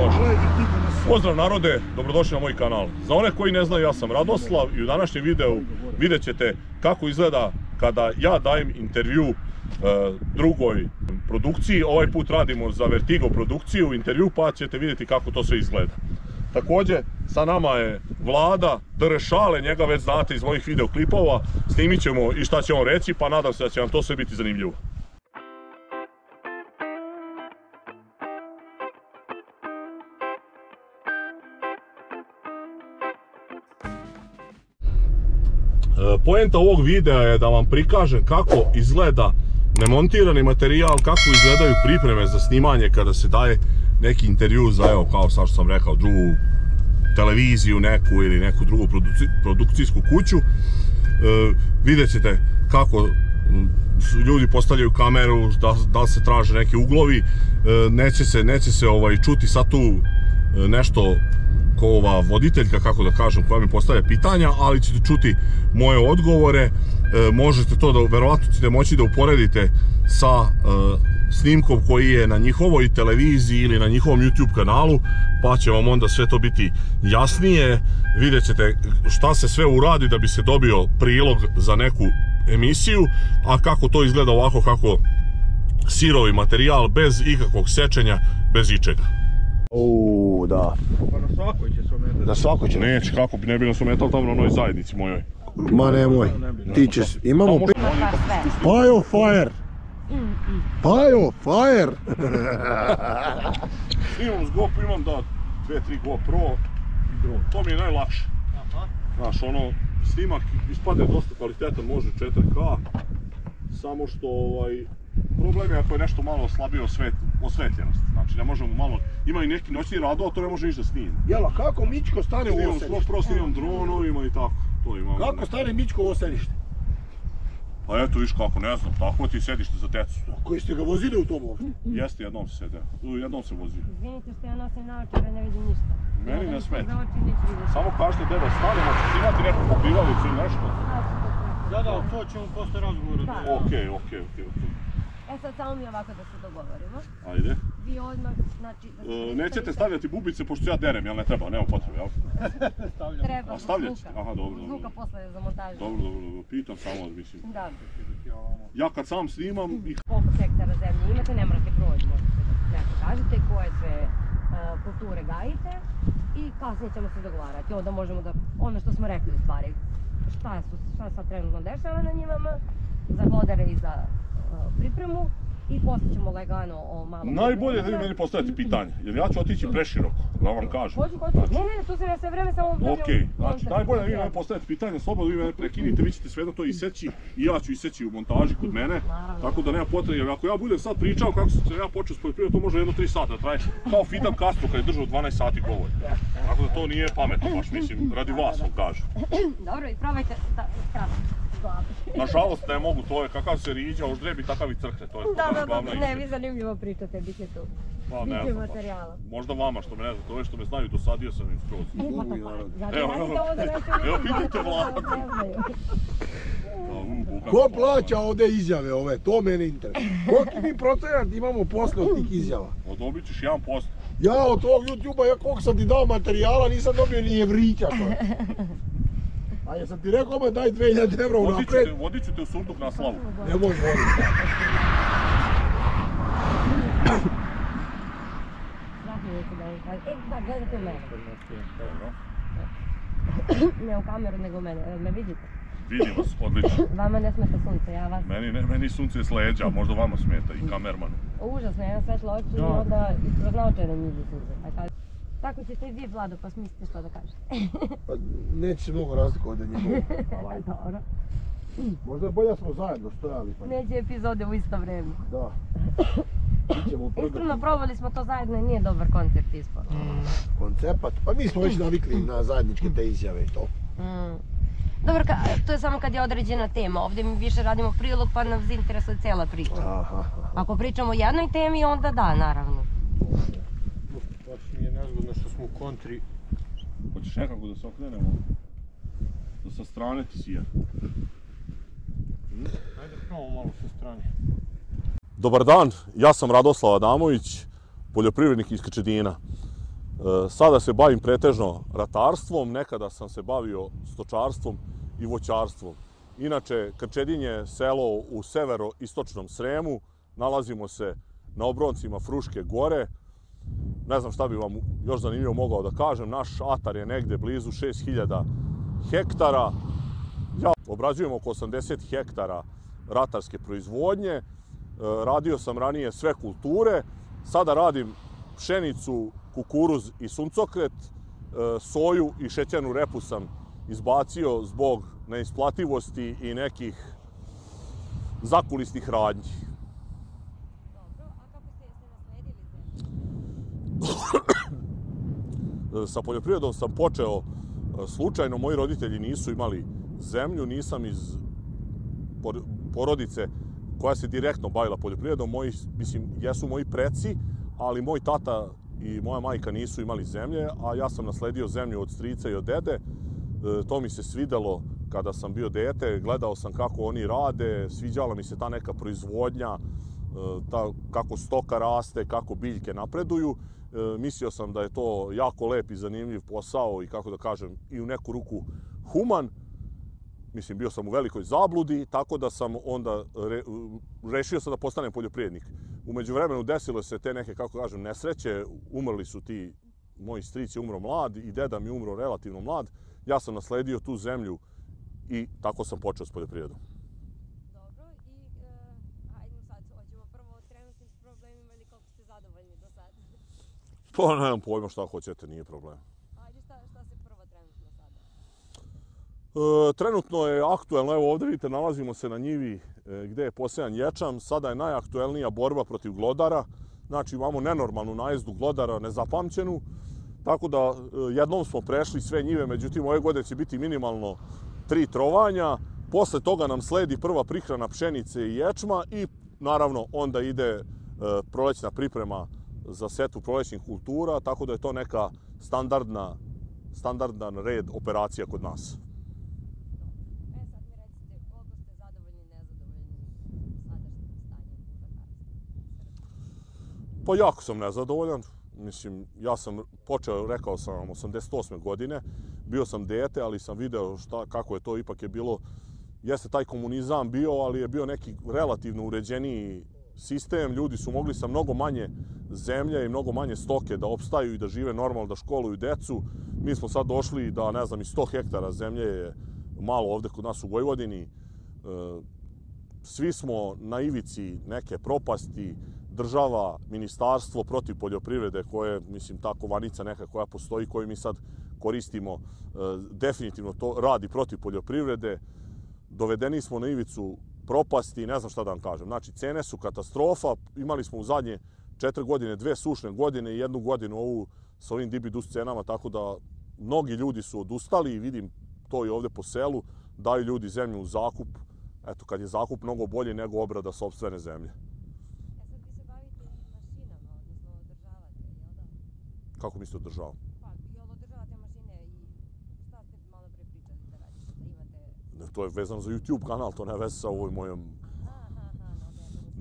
Može. Pozdrav narode, dobrodošli na moj kanal. Za one koji ne znaju, ja sam Radoslav i u današnjem videu vidjet ćete kako izgleda kada ja dajem intervju drugoj produkciji. Ovaj put radimo za Vertigo produkciju intervju, pa ćete vidjeti kako to sve izgleda. Također, sa nama je Vlada, Dršale, njega već znate iz mojih videoklipova. Snimit ćemo i šta će on reći, pa nadam se da će vam to sve biti zanimljivo. Poenta ovog videa je da vam prikažem kako izgleda nemontirani materijal, kako izgledaju pripreme za snimanje kada se daje neki intervju za, evo, kao sad što sam rekao, drugu televiziju neku ili neku drugu produkcijsku kuću. Vidjet ćete kako ljudi postavljaju kameru, da li se traže neki uglovi. Neće se čuti sad tu nešto ko ova voditeljka, kako da kažem, koja mi postavlja pitanja, ali ćete čuti moje odgovore. Možete to verovatno ćete moći da uporedite sa snimkom koji je na njihovoj televiziji ili na njihovom YouTube kanalu, pa će vam onda sve to biti jasnije. Vidjet ćete šta se sve uradi da bi se dobio prilog za neku emisiju, a kako to izgleda ovako, kako sirovi materijal, bez ikakvog sečenja, bez ičega. Uuu, da. Pa na svakoj će se ometati. Na svakoj će. Neće, kako bi ne bi nas ometali tamo na onoj zajednici mojoj. Ma nemoj, ti ćeš, imamo... Pajo fire! Pajo fire! Snimam s GoPro, imam da 2-3 GoPro i drone. To mi je najlakše. Znaš, ono, snimak ispade dosta kvalitetan, može 4K. Samo što, problem je ako je nešto malo slabije osvetljenost. Znači, ne možemo malo... Ima i neki noćni radio, a to ne može ništa snimiti. Jela, kako Mičko stane u ovo sedište? Prvo snimam dronovima i tako. Kako stane Mičko u ovo sedište? Pa eto, viš kako, ne znam, tako ti sedište za decu. Koji ste ga vozili u tom ovdje? Jeste, jednom se sede, jednom se vozio. Izvinite što ja nosim naočare, ne vidim ništa. Meni ne smeta. Samo kažete gdje da stanemo, ćete imati neku pokrivalicu ili nešto? Da, to ćemo posle razgovora. Ok. E sad samo mi ovako da se dogovorimo. Ajde. Vi odmah, znači... Nećete stavljati bubice pošto ja derem, jel ne treba, nema potrebe, jel? Treba, stavljati? Aha, dobro. Zvuka posle za montažu. Dobro, pitam samo, mislim. Da. Ja kad sam snimam... Koliko hektara zemlje imate, ne morate broj, možete da nešto kažete, koje sve kulture gajite i kasnije ćemo se dogovarati. Onda možemo da, ono što smo rekli u stvari, šta sad trenutno dešava na njivama, za glodare i za pripremu i poslije ćemo lagano o malo... Najbolje da vi meni postavite pitanje, jer ja ću otići preširoko, da vam kažem. Hoću. Ne, tu se ne sve vreme samo... Ok, znači najbolje da vi meni postavite pitanje, slobodno vi mene prekinite, vi ćete sve to iseći i ja ću iseći u montaži kod mene, tako da nema potrebe, jer ako ja budem sad pričao kako sam ja počeo s poljoprivredom, to može 1-3 sata traje, kao Fidel Castro kad je držao 12 sati govor. Tako da to nije pametno baš, mislim, radi vas vam kažem. Dobro, i probajte skratiti. Nažalost ne mogu, to je kakav se riđa, oždrebi takav i crkne, to je glavna istina. Ne, vi zanimljivo pričate, bit će tu. Bit će materijala. Možda vama što me ne znate, ove što me znaju, dosadio sam im skroz. Evo, pitajte Vladu. Ko plaća ovdje izjave ove, to mene interesuje. Koliki mi procenat imamo posle od tih izjava? Dobit ćeš 1%. Ja od ovog YouTube-a, koliko sam ti dao materijala, nisam dobio ni evrića. A jesam ti rekao me daj 2000 € unapred? Vodit ću te u surduk na slavu. Nemoj voditi. Da, gledajte mene. Ne u kameru, nego mene. Me vidite? Vidim vas, odlično. Vama ne smeta sunce, ja vas... Meni sunce je s leđa, možda vama smeta i kamermanu. Užasno, jedan svetlo oči i onda kroz naočare niži sunce. Tako ćete i vi, Vlado, pa smislite što da kažete. Pa neće se mnogo razlikovati od njegovog. Dobro. Možda je bolje smo zajedno stojali. Neće epizode u isto vrijeme. Da. Iskreno, probali smo to zajedno i nije dobar koncept ispod. Koncept? Pa mi smo već navikli na zajedničke te izjave i to. Dobro, to je samo kad je određena tema. Ovdje mi više radimo prilog pa nas interesuje cijela priča. Ako pričamo o jednoj temi, onda da, naravno. Baš mi je nezgodno što smo u kontri. Hoćeš nekako da se okrenemo? Da sa strane ti sija. Ajde probamo malo sa strane. Dobar dan, ja sam Radoslav Adamović, poljoprivrednik iz Krčedina. Sada se bavim pretežno ratarstvom, nekada sam se bavio stočarstvom i voćarstvom. Inače, Krčedin je selo u severo-istočnom Sremu, nalazimo se na obroncima Fruške gore. Ne znam šta bi vam još zanimljivo mogao da kažem, naš atar je negde blizu 6000 hektara. Ja obrađujem oko 80 hektara ratarske proizvodnje, radio sam ranije sve kulture, sada radim pšenicu, kukuruz i suncokret, soju i šećernu repu sam izbacio zbog neisplativosti i nekih zakulisnih radnji. Dobro, a kako ste nasledili zemlju? Sa poljoprivredom sam počeo slučajno, moji roditelji nisu imali zemlju, nisam iz porodice koja se direktno bavila poljoprivredom, jesu moji preci, ali moj tata i moja majka nisu imali zemlje, a ja sam nasledio zemlju od strica i od dede. To mi se svidelo kada sam bio dete, gledao sam kako oni rade, sviđala mi se ta neka proizvodnja, kako stoka raste, kako biljke napreduju. Mislio sam da je to jako lep i zanimljiv posao i, kako da kažem, i u neku ruku human. Mislim, bio sam u velikoj zabludi, tako da sam onda rešio sam da postanem poljoprivrednik. U međuvremenu desilo se te neke, kako kažem, nesreće, umrli su ti, moji stric je umro mlad i deda mi umro relativno mlad. Ja sam nasledio tu zemlju i tako sam počeo s poljoprivredom. Dobro, i hajde sad, hoćemo prvo o trenutnim problemima ili koliko ste zadovoljni do sad? Pa nemam pojma šta hoćete, nije problem. Hajde, šta se prvo trenutno sada? Trenutno je aktuelno, evo ovdje vidite, nalazimo se na njivi gdje je posejan ječam. Sada je najaktuelnija borba protiv glodara. Znači imamo nenormalnu najezdu glodara, nezapamćenu. Tako da jednom smo prešli sve njive, međutim ove godine će biti minimalno 3 trovanja. Posle toga nam sledi prva prihrana pšenice i ječma i naravno onda ide prolećna priprema za setvu prolećnih kultura, tako da je to neka standardan red operacija kod nas. Sad mi recite koliko ste zadovoljni i nezadovoljni sadašnjim stanjem u ratarstvu? Pa jako sam nezadovoljan. Mislim, ja sam počeo, rekao sam vam, 88. godine. Bio sam dete, ali sam video kako je to ipak je bilo. Jeste taj komunizam bio, ali je bio neki relativno uređeniji sistem. Ljudi su mogli sa mnogo manje zemlje i mnogo manje stoke da opstaju i da žive normalno, da školuju decu. Mi smo sad došli da, ne znam, i 100 hektara zemlje je malo ovdje kod nas u Vojvodini. Svi smo na ivici neke propasti, država, ministarstvo protiv poljoprivrede koje, mislim, ta kovanica neka koja postoji, koju mi sad koristimo, definitivno to radi protiv poljoprivrede. Dovedeni smo na ivicu propasti, ne znam šta da vam kažem. Znači, cene su katastrofa. Imali smo u zadnje 4 godine 2 sušne godine i 1 godinu ovu sa ovim dibidus cenama, tako da mnogi ljudi su odustali i vidim to i ovdje po selu, daju ljudi zemlju u zakup. Eto, kad je zakup mnogo bolje nego obrada sopstvene zemlje. Sad vi se bavite mašinama, odnosno održavate, jel da? Kako mislite održavam? Pa, jel održavate mašine i šta ste malo pre pričali da radite, da imate... To je vezano za YouTube kanal, to ne veze sa ovoj mojom...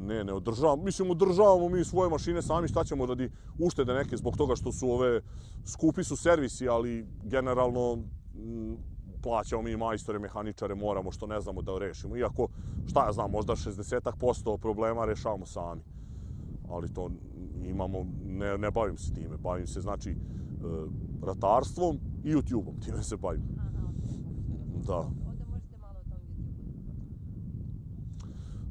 Ne održavamo. Mislim, održavamo mi svoje mašine sami, šta ćemo radi uštede neke zbog toga što su skupi su servisi, ali generalno plaćamo mi majstore, mehaničare, moramo što ne znamo da rešimo. Iako, šta ja znam, možda 60% problema rešavamo sami. Ali to imamo, ne bavim se time. Bavim se, znači, ratarstvom i YouTube-om. Time se bavim. Da. Onda možete malo o tom YouTube-u.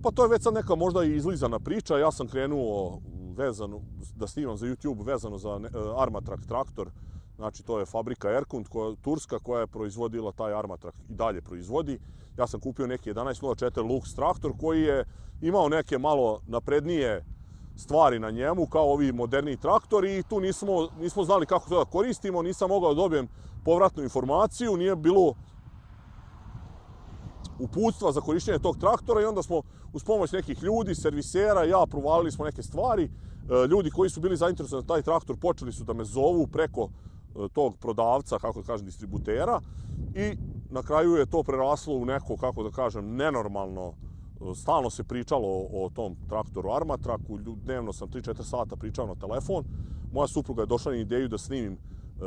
Pa to je već sad neka možda i izlizana priča. Ja sam krenuo vezano, da snimam za YouTube vezano za Armatrak traktor. Znači, to je fabrika Erkund, turska, koja je proizvodila taj Armatrak i dalje proizvodi. Ja sam kupio neki 1104 Lux traktor koji je imao neke malo naprednije stvari na njemu, kao ovi moderni traktori, i tu nismo znali kako to da koristimo, nisam mogao da dobijem povratnu informaciju, nije bilo uputstva za korištenje tog traktora i onda smo uz pomoć nekih ljudi, servisera, provalili smo neke stvari. Ljudi koji su bili zainteresovani za taj traktor počeli su da me zovu preko tog prodavca, kako da kažem, distributera, i na kraju je to preraslo u neko, kako da kažem, nenormalno. Stalno se pričalo o tom traktoru Armatraku, dnevno sam 3-4 sata pričao na telefon. moja supruga je došla na ideju da snimim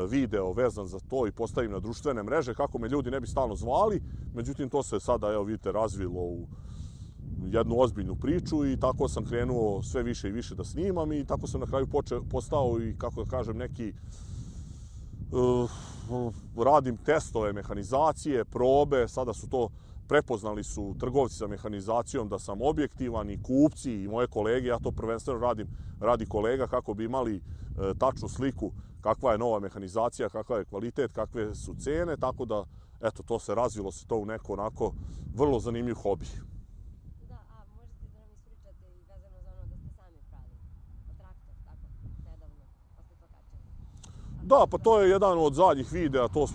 video vezan za to i postavim na društvene mreže kako me ljudi ne bi stalno zvali. Međutim, to se sada, evo vidite, razvilo u jednu ozbiljnu priču i tako sam krenuo sve više i više da snimam i tako sam na kraju postao i, kako da kažem, neki radim testove mehanizacije, probe, sada su to prepoznali su trgovci sa mehanizacijom da sam objektivan i kupci i moje kolege, ja to prvenstveno radim radi kolega kako bi imali tačnu sliku kakva je nova mehanizacija, kakav je kvalitet, kakve su cene, tako da, eto, to se razvilo se to u neko onako vrlo zanimljiv hobi. Da, a možete da nam ispričate i vezano za ono da ste sami pravili traktor, tako, nedavno, pa ste to kačili? Da, pa to je jedan od zadnjih videa, to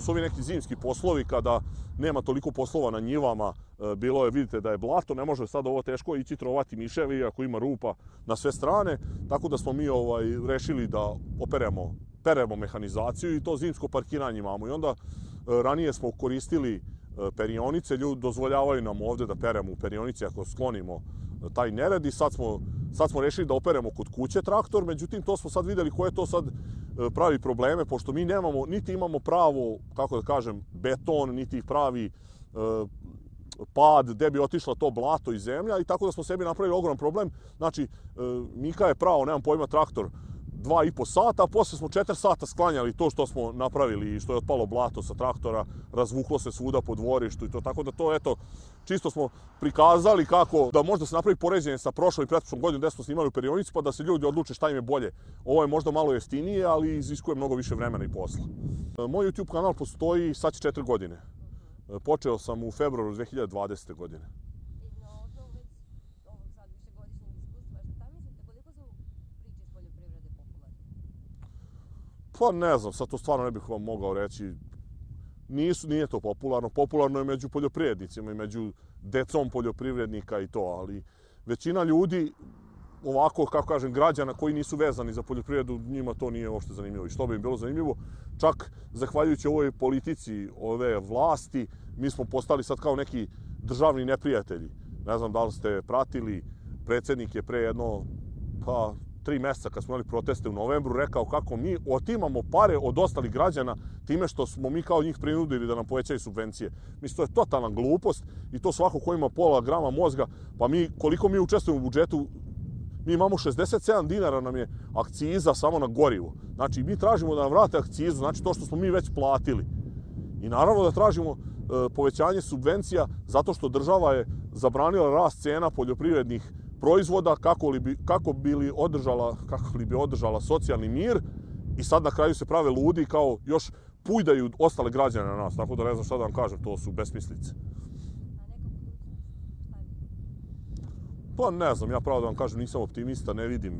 su ovi neki zimski poslovi kada nema toliko poslova na njivama, bilo je, vidite da je blato, ne može sad ovo teško ići trovati miševi ako ima rupa na sve strane, tako da smo mi rešili da peremo mehanizaciju i to zimsko parkiranje imamo. I onda ranije smo koristili perionice, ljudi dozvoljavaju nam ovdje da peremo u perionici ako sklonimo taj nered i sad smo rešili da operemo kod kuće traktor, međutim to smo sad vidjeli koje to sad pravi probleme, pošto mi nemamo, niti imamo pravo, kako da kažem, beton, niti pravi pad gde bi otišla to blato i zemlja i tako da smo sebi napravili ogroman problem. Znači, Mika je pravo, nemam pojma, traktor 2,5 sata, a posle smo 4 sata sklanjali to što smo napravili i što je otpalo blato sa traktora, razvuklo se svuda po dvorištu i to, tako da to, eto, čisto smo prikazali kako da možda se napravi poređenje sa prošlom i pretprošlom godinom gde smo snimali u perionici, pa da se ljudi odluče šta im je bolje. Ovo je možda malo jeftinije, ali iziskuje mnogo više vremena i posla. Moj YouTube kanal postoji sad će 4 godine. Počeo sam u februaru 2020. godine. I na osnovu već ovog sad višegodišnjeg iskustva, šta mislite, koliko su priče iz poljoprivrede popularne? Pa ne znam, sad to stvarno ne bih vam mogao reći. Nije to popularno. Popularno je među poljoprivrednicima i među decom poljoprivrednika i to, ali većina ljudi, ovako, kako kažem, građana koji nisu vezani za poljoprivredu, njima to nije uopšte zanimljivo. I što bi im bilo zanimljivo, čak zahvaljujući ovoj politici, ove vlasti, mi smo postali sad kao neki državni neprijatelji. Ne znam da li ste pratili, predsjednik je pre jedno, 3 mjeseca kad smo imali proteste u novembru rekao kako mi otimamo pare od ostalih građana time što smo mi kao njih prinudili da nam povećaju subvencije. Mislim, to je totalna glupost i to svako ko ima pola grama mozga, pa koliko mi učestvujemo u budžetu, mi imamo 67 dinara nam je akciza samo na gorivo. Znači, mi tražimo da nam vrate akcizu, znači to što smo mi već platili. I naravno da tražimo povećanje subvencija zato što država je zabranila rast cena poljoprivrednih proizvoda kako bi li održala socijalni mir i sad na kraju se prave ludi kao još pujdaju ostale građane na nas. Tako da ne znam šta da vam kažem, to su besmislice. Pa ne znam, ja pravo da vam kažem, nisam optimista, ne vidim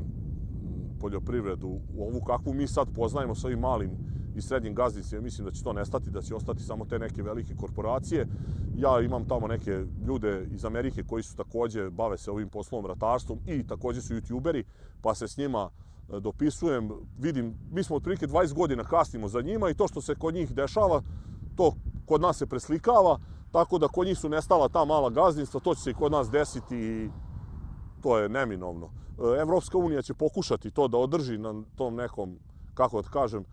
poljoprivredu ovu kakvu mi sad poznajemo sa ovim malim i srednjim gazdinstvima. Mislim da će to nestati, da će ostati samo te neke velike korporacije. Ja imam tamo neke ljude iz Amerike koji su također bave se ovim poslovom ratarstvom i također su youtuberi, pa se s njima dopisujem. Vidim, mi smo otprilike 20 godina kasnimo za njima i to što se kod njih dešava, to kod nas se preslikava, tako da kod njih su nestala ta mala gazdinstva, to će se i kod nas desiti i to je neminovno. Evropska unija će pokušati to da održi na tom nekom, kako da kažem,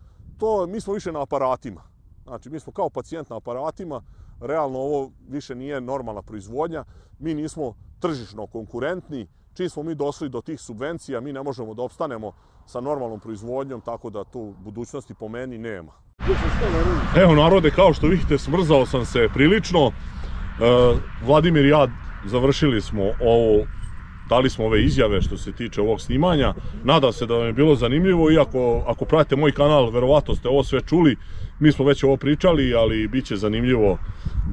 mi smo više na aparatima. Znači, mi smo kao pacijent na aparatima, realno ovo više nije normalna proizvodnja, mi nismo tržišno konkurentni, čim smo mi došli do tih subvencija, mi ne možemo da opstanemo sa normalnom proizvodnjom, tako da tu budućnosti po meni nema. Evo narode, kao što vidite, smrzao sam se prilično. Vladimir i ja završili smo ovo, dali smo ove izjave što se tiče ovog snimanja. Nadam se da vam je bilo zanimljivo, iako ako pratite moj kanal, verovatno ste ovo sve čuli. Mi smo već ovo pričali, ali bit će zanimljivo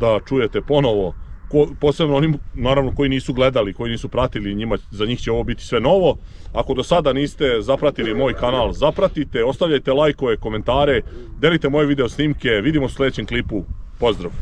da čujete ponovo. Posebno onim, naravno, koji nisu gledali, koji nisu pratili, za njih će ovo biti sve novo. Ako do sada niste zapratili moj kanal, zapratite, ostavljajte lajkove, komentare, delite moje video snimke, vidimo u sljedećem klipu. Pozdrav!